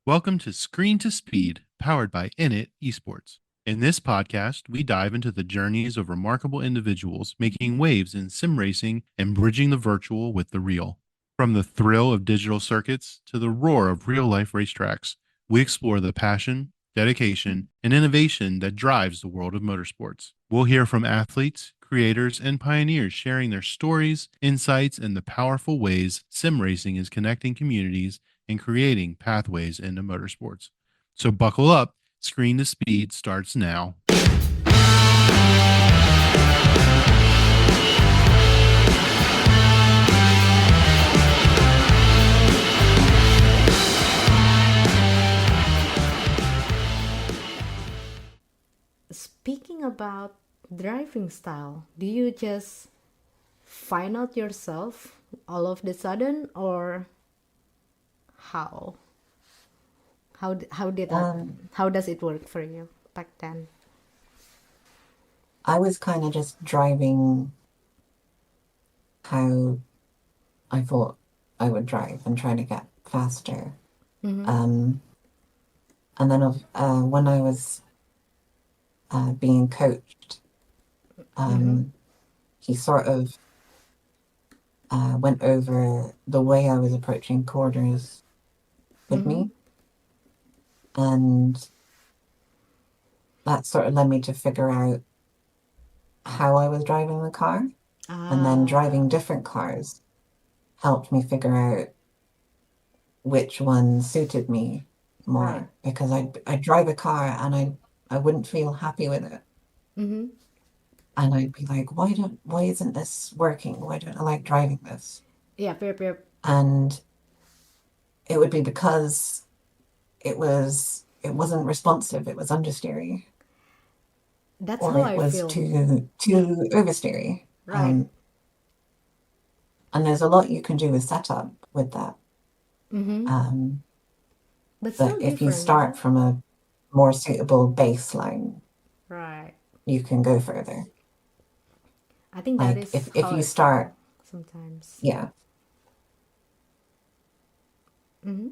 Welcome to Screen to Speed, powered by INIT Esports. In this podcast, we dive into the journeys of remarkable individuals making waves in sim racing and bridging the virtual with the real. From the thrill of digital circuits to the roar of real life racetracks, we explore the passion, dedication, and innovation that drives the world of motorsports. We'll hear from athletes, creators, and pioneers sharing their stories, insights, and the powerful ways sim racing is connecting communities and creating pathways into motorsports. So buckle up. Screen to Speed starts now. Speaking about driving style, do you just find out yourself all of the sudden, or how? How did that? Um, How does it work for you back then? I was kind of just driving how I thought I would drive and trying to get faster. Mm-hmm. Um, and then when I was being coached, Mm-hmm. um, he sort of went over the way I was approaching corners with Mm-hmm. me, and that sort of led me to figure out how I was driving the car. And then Ah, driving different cars helped me figure out which one suited me right. more because I'd drive a car and I wouldn't feel happy with it. Mm-hmm. And I'd be like, why isn't this working? Why don't I like driving this? Yep, yep, yep. And it would be because it wasn't responsive, it was understeery, That's or how it I was feel. too oversteery. Right. Um, and there's a lot you can do with setup with that. Mm-hmm. Um, But but still if you different, isn't start it? from a more suitable baseline, Right. you can go further. I think that Like is if how you I feel start, sometimes. yeah. Mm-hmm.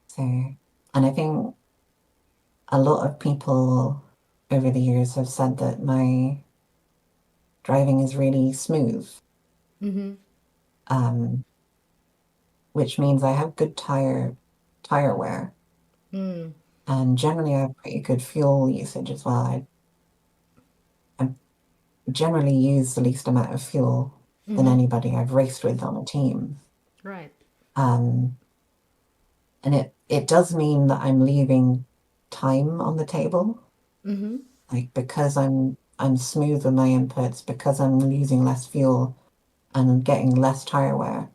So, and I think a lot of people over the years have said that my driving is really smooth, Mm-hmm. um, which means I have good tire wear, Mm. and generally I have pretty good fuel usage as well. I generally use the least amount of fuel than Mm-hmm. anybody I've raced with on a team. Right. Um, and it does mean that I'm leaving time on the table, Mm-hmm. like because I'm smooth with my inputs, because I'm using less fuel and getting less tire wear.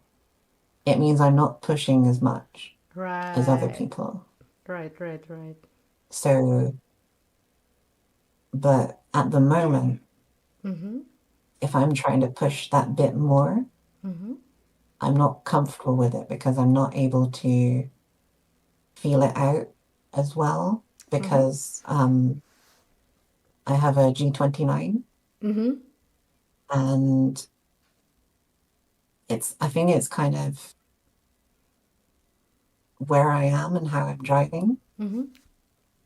It means I'm not pushing as much as other Right. people. Right, right, right. So, but at the moment, Mm-hmm. if I'm trying to push that bit more, Mm-hmm. I'm not comfortable with it because I'm not able to feel it out as well Mm-hmm. because I have a G29 Mm-hmm. and I think it's kind of where I am and how I'm driving. Mm-hmm.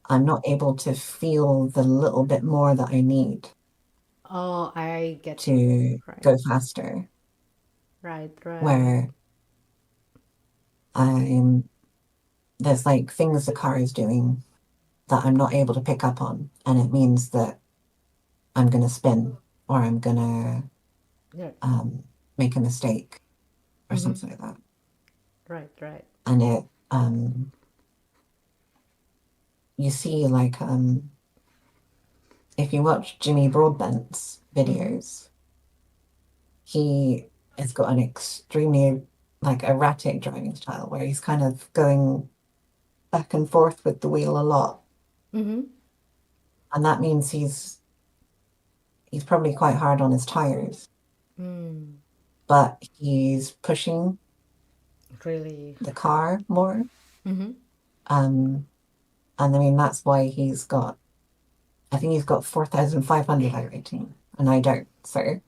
I'm not able to feel the little bit more that I need Oh, I get you. to Right. go faster, Right, right. where I'm there's like things the car is doing that I'm not able to pick up on, and it means that I'm gonna spin or I'm gonna Yeah. um, make a mistake or Mm-hmm. something like that. Right, right. And you see like if you watch Jimmy Broadbent's Mm-hmm. videos, he has got an extremely like erratic driving style where he's kind of going back and forth with the wheel a lot. Mm-hmm. And that means he's probably quite hard on his tires, Mm. but he's pushing Really. the car more. Mm-hmm. Um, and I mean that's why I think he's got 4,500 high rating, and I don't. So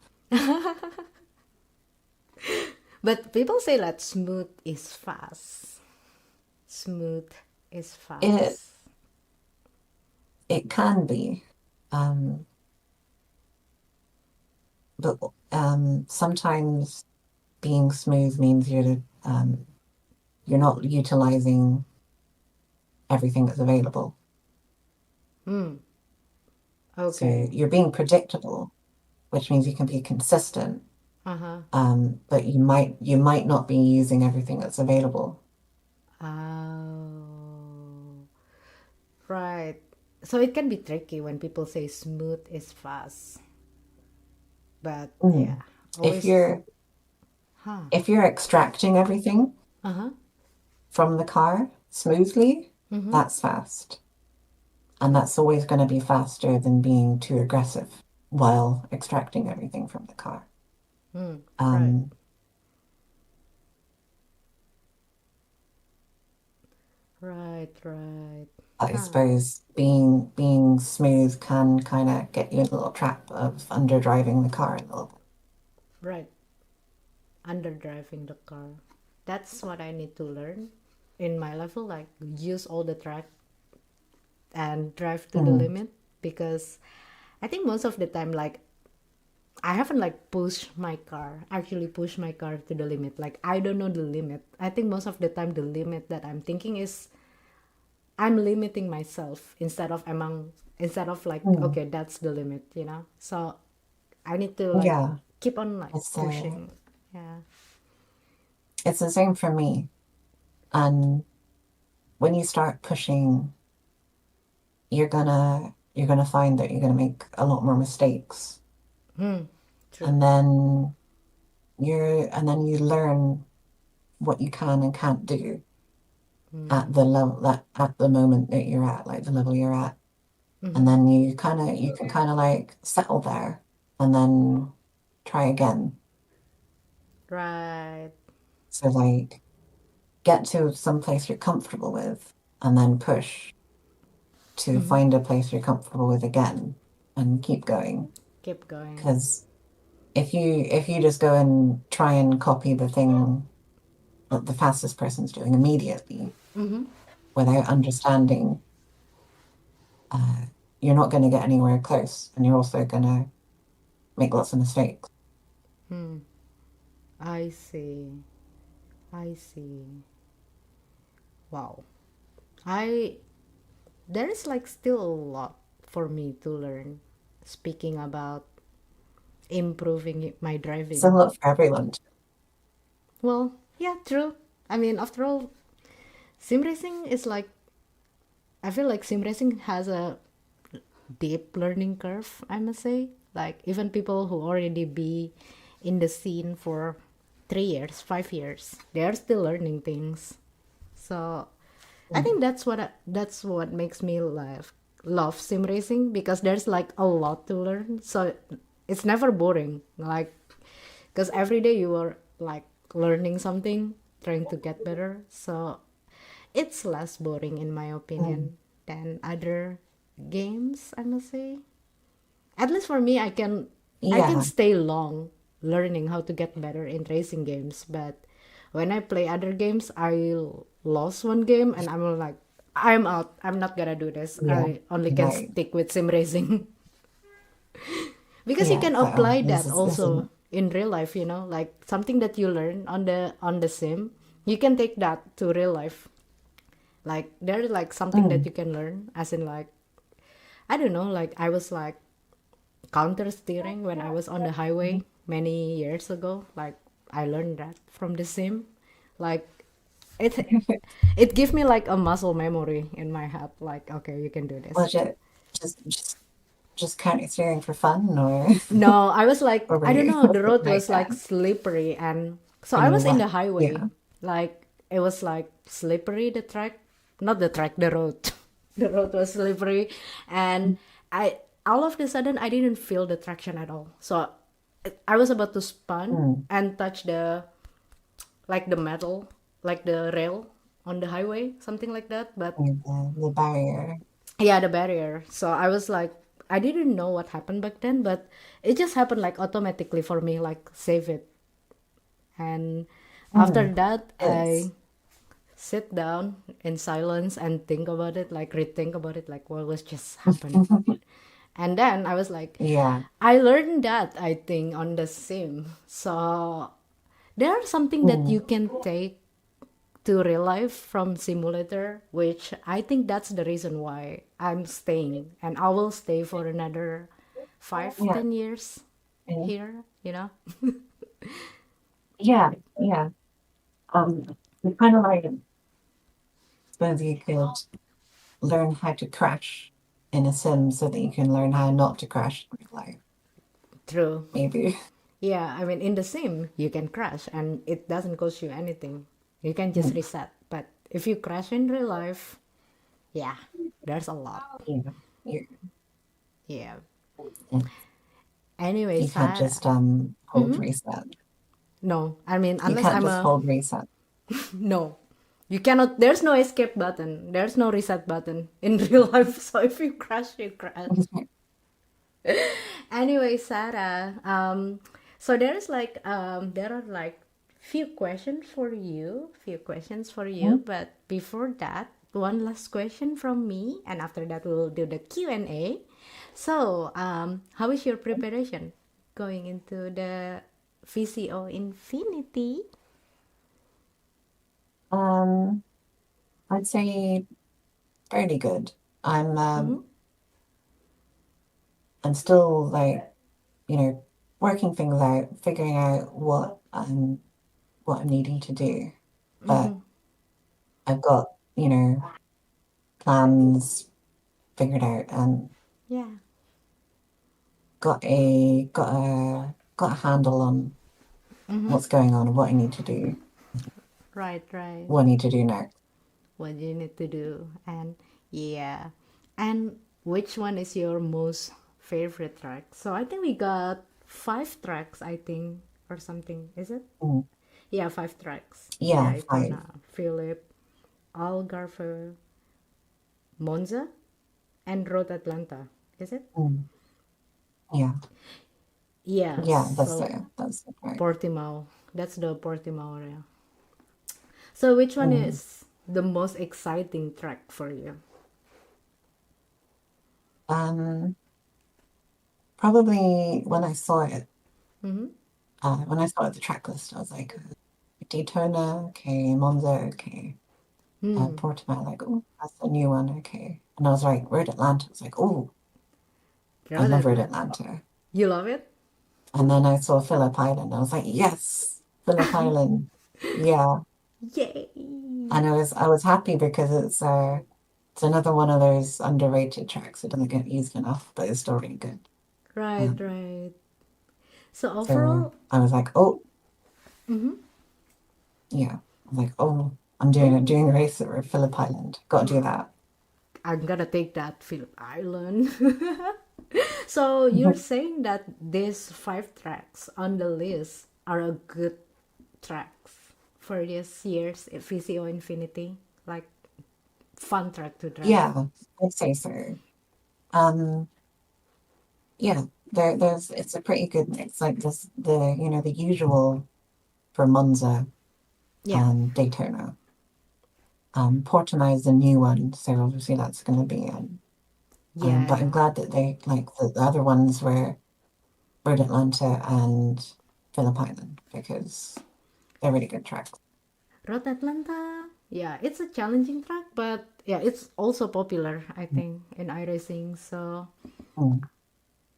But people say that smooth is fast. Smooth is It fast. it can be, um, but sometimes being smooth means you're not utilizing everything that's available. So Okay. you're being predictable, which means you can be consistent, Uh-huh. but you might not be using everything that's available. Oh, right. So it can be tricky when people say smooth is fast. But Mm. yeah, If always, you're huh? if you're extracting everything Uh-huh. from the car smoothly, Mm-hmm. that's fast. And that's always going to be faster than being too aggressive while extracting everything from the car. Right. Um, Right, right. I Huh. suppose being smooth can kind of get you in a little trap of underdriving the car a little bit. Right. Under driving the car. That's what I need to learn in my level, like use all the track and drive to the Mm, limit, because I think most of the time, like I haven't like actually pushed my car to the limit. Like I don't know the limit. I think most of the time the limit that I'm thinking is I'm limiting myself instead of like mm. okay, that's the limit, you know. So I need to like Yeah, keep on like it's pushing. Yeah. it's the same for me. And when you start pushing, you're gonna find that you're gonna make a lot more mistakes. True. And then you learn what you can and can't do at the level that at the moment that you're at, like the level you're at. And then you can kind of like settle there and then try again. Right. So like get to some place you're comfortable with and then push to find a place you're comfortable with again and keep going. Keep going. Because if you just go and try and copy the thing that the fastest person's doing immediately without understanding, uh, you're not going to get anywhere close, and you're also going to make lots of mistakes. I see. I see. Wow. I there is like still a lot for me to learn speaking about improving my It's a driving. lot for everyone. Well, yeah, true. I mean, after all, sim racing is like I feel like sim racing has a deep learning curve, I must say. Like even people who already be in the scene for 3 years, 5 years, they are still learning things. So I Mm. think that's what makes me love sim racing, because there's like a lot to learn. So it's never boring. Like because every day you are like learning something, trying to get better. So it's less boring in my Mm. opinion than other games, I must say. At least for me, I can Yeah. stay long learning how to get better in racing games, but when I play other games, I lost one game and I'm like, I'm out. I'm not gonna do this. Yeah. I only can Right. stick with sim racing. Because you Yeah. can It's like, oh, apply this that is this is also in real life, like something that you learn on the sim, you can take that to real life. Like there's like something that mm, you can learn, as in like I don't know, like I was like counter steering when I was on the highway many years ago. Like I learned that from the sim. Like it it gave me like a muscle memory in my head. Like okay, you can do this. legit. Just just just counter steering for fun, or No, I was like or were I don't you know. The road like was like that? slippery, and so And I you was in what? the highway. Yeah. Like it was like slippery, the track, not the track, the road. The road was slippery, and I all of a sudden I didn't feel the traction at all. So I was about to spun Mm. and touch the metal, like the rail on the highway, something like that. But Yeah, the barrier. yeah, the barrier. So I was like, I didn't know what happened back then, but it just happened like automatically for me, like save it. And after Mm. that, I It's sit down in silence and think about it, like rethink about it, like what was just happened. And then I was like, Yeah. I learned that I think on the sim. So there's something that you Mm. can take to real life from simulator, which I think that's the reason why I'm staying, and I will stay for another five, Yeah. 10 years Yeah. here, you know? Yeah. Yeah. It's kind of like, I suppose you could learn how to crash in a sim so that you can learn how not to crash in real life, True. maybe. Yeah, I mean, in the sim, you can crash and it doesn't cost you anything. You can just Mm. reset. But if you crash in real life, yeah, there's a lot. Yeah. You, Yeah. you Anyway, you can't Sarah. just hold reset. No, I mean, You unless can't I'm just a. hold reset. No. You cannot. There's no escape button. There's no reset button in real life. So if you crash, you crash. Anyway, Sarah, so there are like few questions for you, Mhm. but before that, one last question from me, and after that we'll do the Q&A. So, how is your preparation going into the VCO Infinity? Um, I'd say fairly good. I'm still like, working things out, figuring out what I'm needing to do. But I've got, plans figured out and Yeah, got a handle on what's going on and what I need to do, right, right. what I need to do next. What you need to do, and yeah, and which one is your most favorite track? So I think we got five tracks, I think, or something, is it? Mm. Yeah, five tracks. Yeah, Daytona, 5. Phillip, Algarve, Monza, and Road Atlanta, is it? Mm. Yeah, Yeah, yeah, so that's it, right. Portimao, that's the Portimao area. So which one Mm. is the most exciting track for you? Um, Probably when I saw it, when I saw the track list, I was like, Daytona, okay, Monza, okay, Portimao, like, oh, that's a new one, okay. And I was like, Road Atlanta. I was like, oh, I Road love Road Atlanta. Atlanta. You love it? And then I saw Phillip Island. I was like, yes, Phillip Island. Yeah. Yay! And I was happy because it's another one of those underrated tracks. It doesn't get used enough, but it's still really good. Right, Um, right. So so overall, I was like, oh, yeah. I was like, oh, I'm oh, doing a race at Phillip Island. Got to do that. I'm gonna take that Phillip Island. So you're saying that these five tracks on the list are a good tracks for this year's VCO Infinity, like fun track to drive. Yeah, I'd say so. Um, yeah, there's it's a pretty good mix. Like this, the usual for Monza Yeah, and Daytona. Portimao is a new one, so obviously that's going to be but I'm yeah. glad that they like the other ones were Road Atlanta and Phillip Island because they're really good tracks. Road Atlanta. Yeah, it's a challenging track, but yeah, it's also popular, I think, in iRacing. So, Mm.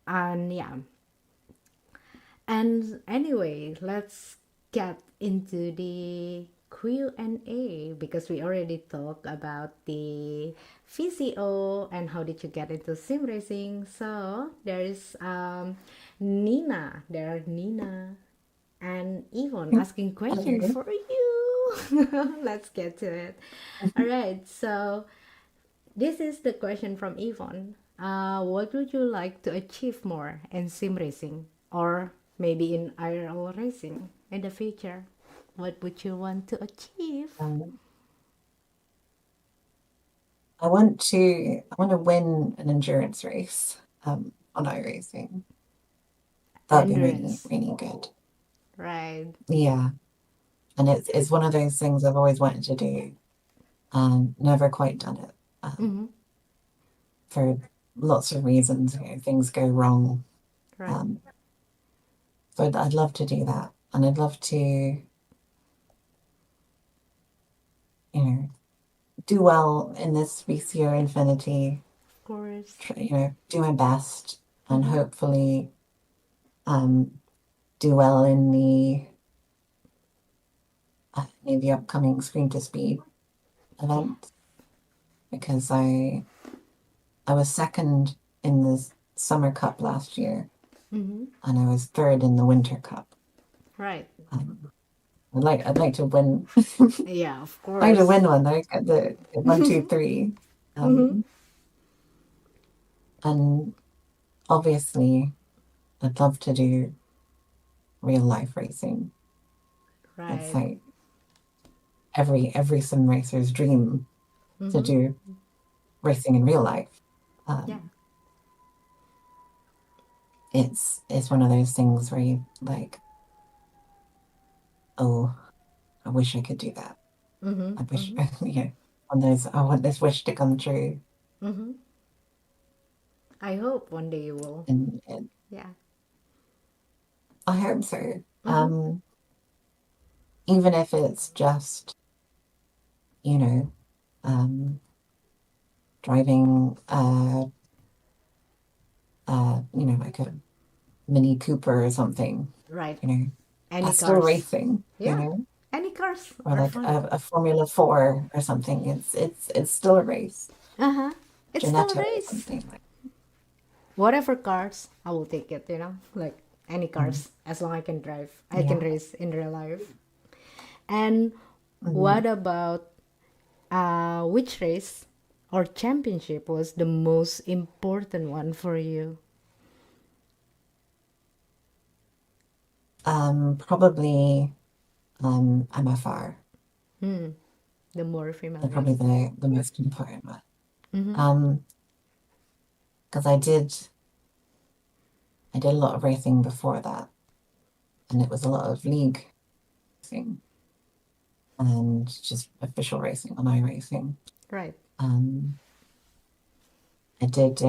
and yeah, and anyway, let's get into the Q&A because we already talked about the VCO and how did you get into sim racing. So there's Nina. There are Nina and Yvonne asking question Okay. for you. Let's get to it. All right. So this is the question from Yvonne. What would you like to achieve more in sim racing or maybe in IRL racing in the future? What would you want to achieve? Um, I want to win an endurance race on iRacing. That'd be really, Endurance, really good. right? Yeah. And it's one of those things I've always wanted to do. Never quite done it for lots of reasons. Things go wrong. Right. So I'd love to do that, and I'd love to, do well in this VCO Infinity. Of course. Do my best, and hopefully, do well in the upcoming Screen to Speed event, because I was second in the Summer Cup last year, and I was third in the Winter Cup. Right. I'd like to win. Yeah, of I'd like to course. win one. I get the 1, 2, 3. And obviously, I'd love to do real life racing. It's Right. like every sim racer's dream to do racing in real life. Yeah. It's one of those things where you like, oh, I wish I could do that. I wish, I want this wish to come true. I hope one day you will. And Yeah. I hope so. Even if it's just, you know, driving, like a Mini Cooper or something, Right. Any Any still cars. racing, Yeah. Any cars or are like fun. a Formula 4 or something. It's still a race. It's still a Janetta or race. something. Whatever cars, I will take it, like any cars, as long I can drive. I can Yeah. race in real life. And Mhm. what about which race or championship was the most important one for you? Probably MFR. The more female Probably race. the most important one. Because I did a lot of racing before that, and it was a lot of league racing and just official racing on iRacing. Right. I did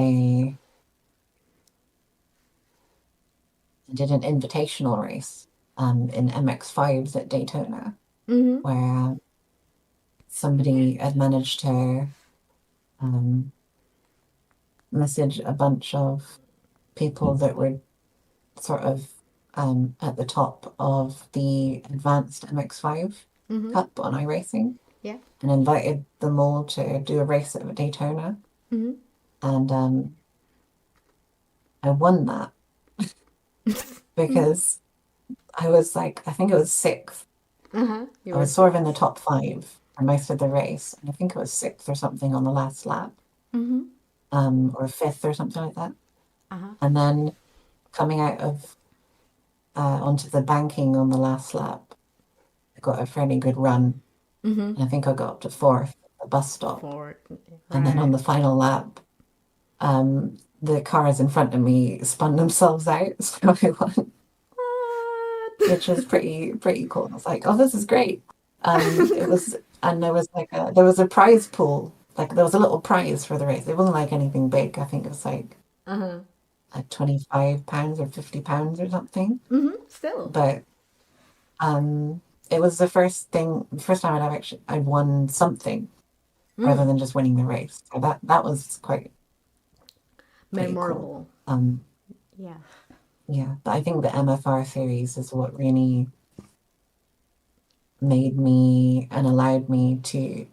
an invitational race in MX5s at Daytona, where somebody had managed to message a bunch of people that were sort of at the top of the advanced MX5 Cup on iRacing, Yeah. and invited them all to do a race at Daytona. And I won that because I was like, I think it was sixth. You I were was sort of in the top 5 for most of the race, and I think it was sixth or something on the last lap, or fifth or something like that. And then coming out of onto the banking on the last lap, I got a fairly good run, and I think I got up to fourth at the bus stop. for And then on the final lap, the cars in front of me spun themselves out, so I won, which was pretty cool. I was like, oh, this is great. It was, and there was a prize pool. Like there was a little prize for the race. It wasn't like anything big. I think it was like £25 or £50 or something. Still. But it was the first time I'd won something rather than just winning the race. So that was quite pretty memorable. cool. Yeah. Yeah, but I think the MFR series is what really made me and allowed me to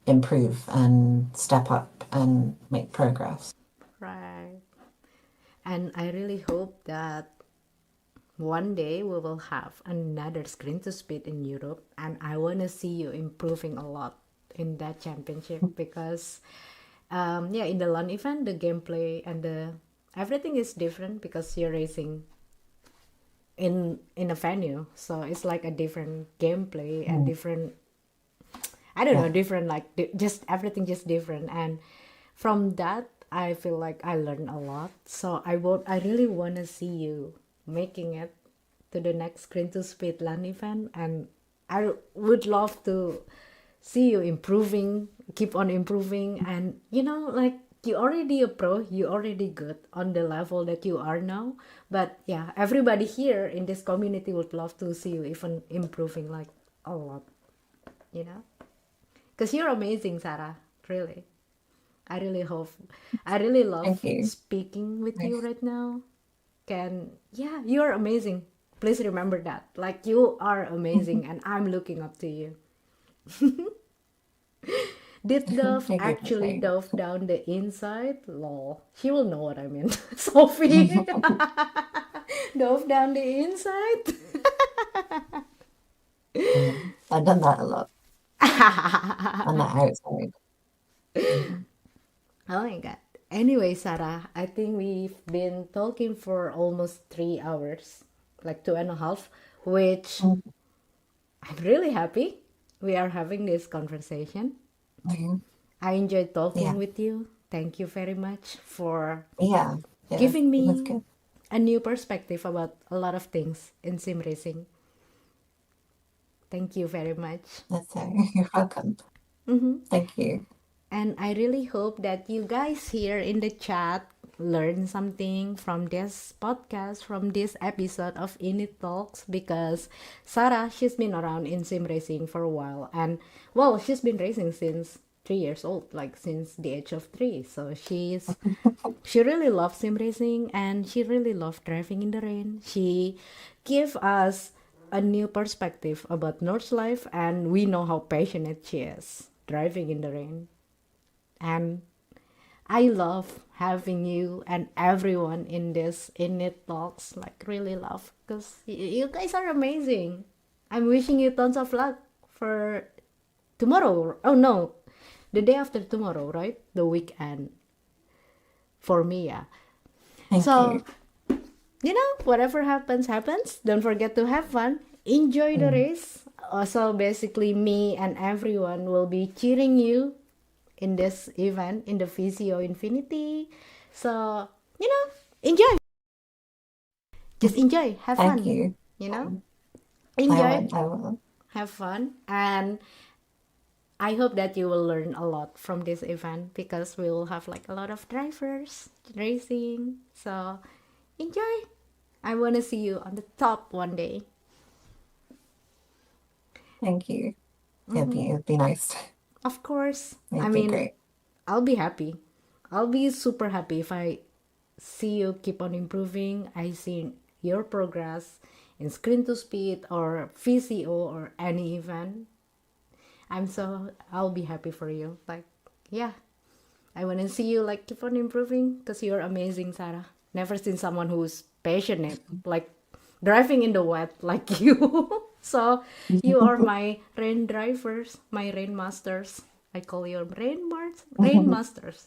improve and step up and make progress. Right. And I really hope that one day we will have another Screen to Speed in Europe, and I want to see you improving a lot in that championship because in the LAN event the gameplay and the everything is different because you're racing in a venue, so it's like a different gameplay and different, I don't know, different, like just everything just different. And from that I feel like I learned a lot, so I really want to see you making it to the next Screen to Speed LAN event, and I would love to see you improving, keep on improving, and like you already a pro, you already good on the level that you are now. But yeah, everybody here in this community would love to see you even improving like a lot, you know, because you're amazing, Sarah. Really, I really love Thank you. speaking with you Nice. right now. Yeah, you're amazing. Please remember that. Like you are amazing, and I'm looking up to you. Did Dove Thank you for actually saying dove down the inside? Lol. She will know what I mean. Sophie. Dove down the inside? I've done that a lot on the outside. Mhm. Oh my god. Anyway, Sarah, I think we've been talking for almost 3 hours, like 2.5, which I'm really happy we are having this conversation. Mhm. I enjoyed talking Yeah. with you. Thank you very much for Yeah. giving It was me good. a new perspective about a lot of things in sim racing. Thank you very much. That's you're welcome. Thank you. And I really hope that you guys here in the chat learn something from this podcast, from this episode of INIT Talks, because Sarah, she's been around in sim racing for a while. And well, she's been racing since 3 years old, like since the age of 3. So she really loves sim racing and she really loves driving in the rain. She gave us a new perspective about North's life, and we know how passionate she is driving in the rain. And I love having you and everyone in this INIT Talks, like really love, because you guys are amazing. I'm wishing you tons of luck for tomorrow. Oh no, the day after tomorrow, right? The weekend for me, yeah. Thank So, you. whatever happens, happens. Don't forget to have fun. Enjoy the Mm. race. Also, basically, me and everyone will be cheering you in this event in the VCO Infinity. So, enjoy. Just enjoy. Have Thank fun. you. You know, I enjoy. will. I will. Have fun. And I hope that you will learn a lot from this event because we will have like a lot of drivers racing. So, enjoy. I want to see you on the top one day. Thank you. It'd be nice. Of course. I It'd be mean, great. I'll be happy. I'll be super happy if I see you keep on improving. I see your progress in screen to speed or VCO or any event. I'll be happy for you. Like, yeah, I want to see you like keep on improving because you're amazing, Sarah. Never seen someone who's passionate, like driving in the wet like you. So you are my rain drivers, my rain masters. I call you rain masters.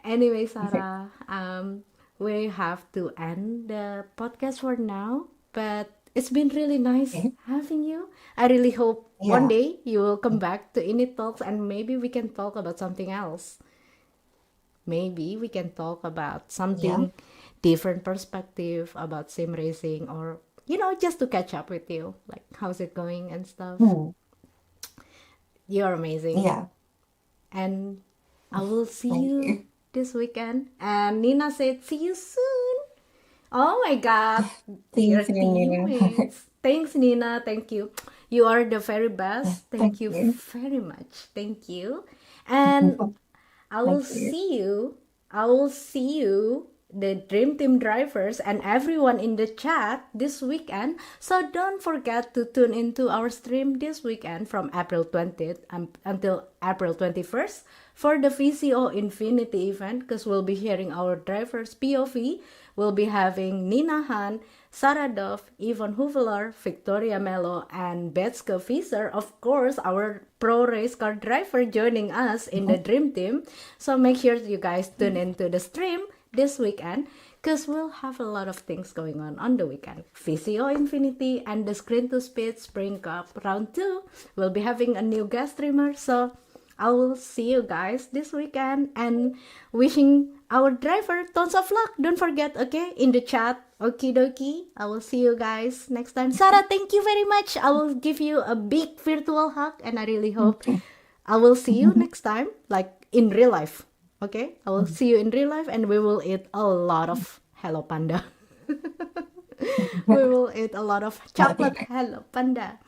Anyway, Okay. Sarah, we have to end the podcast for now, but it's been really nice Okay. having you. I really hope one Yeah. day you will come back to INIT Talks and maybe we can talk about something else. Maybe we can talk about Yeah. something different perspective about sim racing or just to catch up with you, like how's it going and stuff. Hmm. You're amazing. Yeah. And I will see Thank you you. this weekend. And Nina said, see you soon. Oh my God, See we you are soon, Nina. teammates. Thanks, Nina. Thank you. You are the very best. Thank Thank you you. very much. Thank you. And I will Thank you. see you. I will see you, the Dream Team drivers, and everyone in the chat this weekend. So don't forget to tune into our stream this weekend from April 20th until April 21st for the VCO Infinity event because we'll be sharing our drivers' POV. We'll be having Nina Han, Sara Dove, Yvonne Huvelar, Victoria Mello, and Betska Fischer, of course, our pro race car driver joining us in the Dream Team. So make sure you guys tune into the stream this weekend because we'll have a lot of things going on the weekend. VCO Infinity and the Screen to Speed Spring Cup Round 2. We'll be having a new guest streamer. So I will see you guys this weekend and wishing our driver tons of luck. Don't forget, okay, in the chat, Okie dokie. I will see you guys next time. Sarah, thank you very much. I will give you a big virtual hug, and I really hope Okay. I will see you next time, like in real life. Okay? I will see you in real life, and we will eat a lot of Hello Panda. We will eat a lot of That'd be chocolate nice. Hello Panda.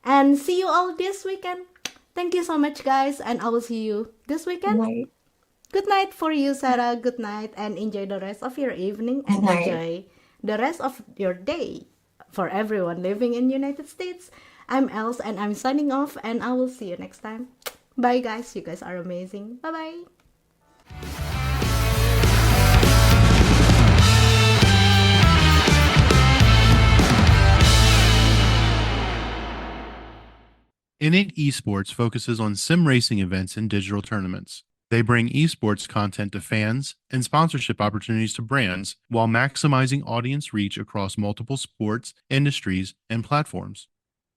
And see you all this weekend. Thank you so much, guys, and I will see you this weekend. Night. Good night for you, Sarah. Good night, and enjoy the rest of your evening Good and night. enjoy the rest of your day. For everyone living in United States, I'm Elz, and I'm signing off, and I will see you next time. Bye, guys. You guys are amazing. Bye bye. INIT Esports focuses on sim racing events and digital tournaments. They bring esports content to fans and sponsorship opportunities to brands while maximizing audience reach across multiple sports, industries, and platforms.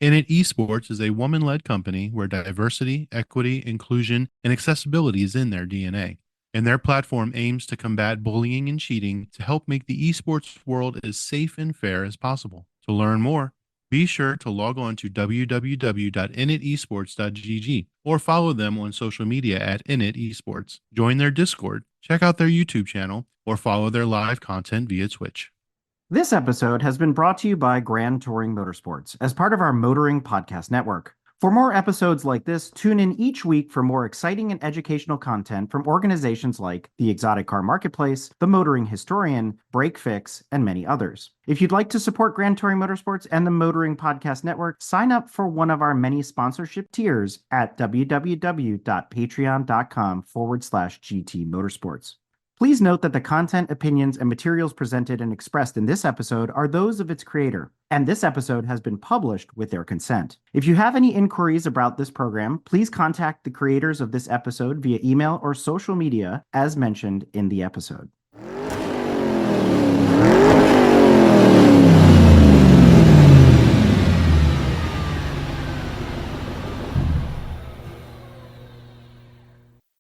INIT Esports is a woman led company where diversity, equity, inclusion, and accessibility is in their DNA. And their platform aims to combat bullying and cheating to help make the esports world as safe and fair as possible. To learn more, be sure to log on to www.initesports.gg or follow them on social media at Init Esports. Join their Discord, check out their YouTube channel, or follow their live content via Twitch. This episode has been brought to you by Grand Touring Motorsports as part of our Motoring Podcast Network. For more episodes like this, tune in each week for more exciting and educational content from organizations like the Exotic Car Marketplace, the Motoring Historian, Break Fix, and many others. If you'd like to support Grand Touring Motorsports and the Motoring Podcast Network, sign up for one of our many sponsorship tiers at www.patreon.com/GT Motorsports. Please note that the content, opinions, and materials presented and expressed in this episode are those of its creator, and this episode has been published with their consent. If you have any inquiries about this program, please contact the creators of this episode via email or social media as mentioned in the episode.